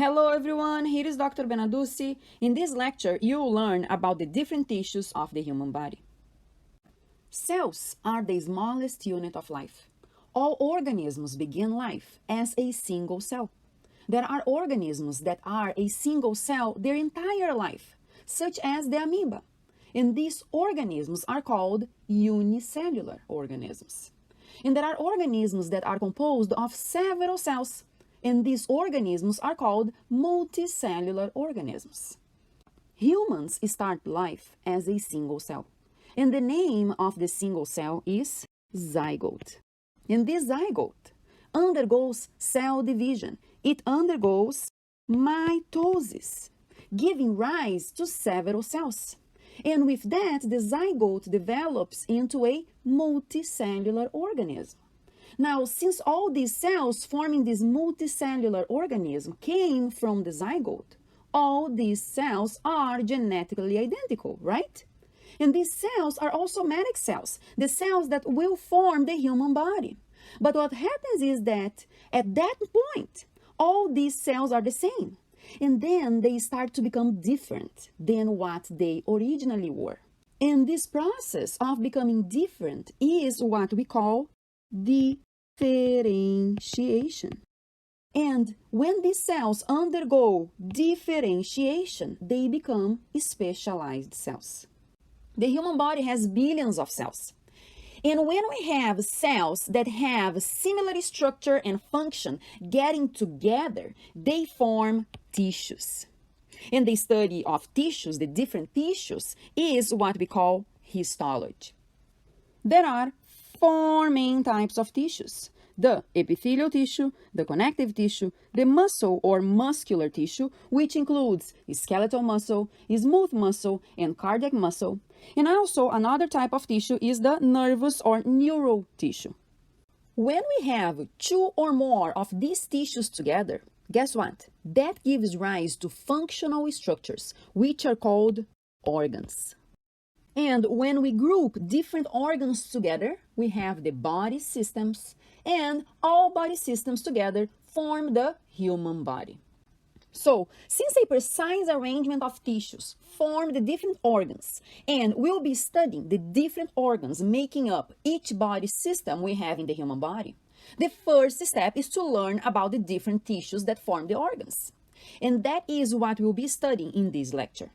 Hello everyone, here is Dr. Benaduce. In this lecture, you will learn about the different tissues of the human body. Cells are the smallest unit of life. All organisms begin life as a single cell. There are organisms that are a single cell their entire life, such as the amoeba. And these organisms are called unicellular organisms. And there are organisms that are composed of several cells, and these organisms are called multicellular organisms. Humans start life as a single cell, and the name of the single cell is zygote. And this zygote undergoes cell division. It undergoes mitosis, giving rise to several cells. And with that, the zygote develops into a multicellular organism. Now, since all these cells forming this multicellular organism came from the zygote, all these cells are genetically identical, right? And these cells are also somatic cells, the cells that will form the human body. But what happens is that at that point, all these cells are the same. And then they start to become different than what they originally were. And this process of becoming different is what we call differentiation. And when these cells undergo differentiation, they become specialized cells. The human body has billions of cells. And when we have cells that have similar structure and function getting together, they form tissues. And the study of tissues, the different tissues, is what we call histology. There are four main types of tissues: the epithelial tissue, the connective tissue, the muscle or muscular tissue, which includes skeletal muscle, smooth muscle, and cardiac muscle. And also another type of tissue is the nervous or neural tissue. When we have two or more of these tissues together, guess what? That gives rise to functional structures, which are called organs. And when we group different organs together, we have the body systems, and all body systems together form the human body. So, since a precise arrangement of tissues form the different organs, and we'll be studying the different organs making up each body system we have in the human body, the first step is to learn about the different tissues that form the organs. And that is what we'll be studying in this lecture.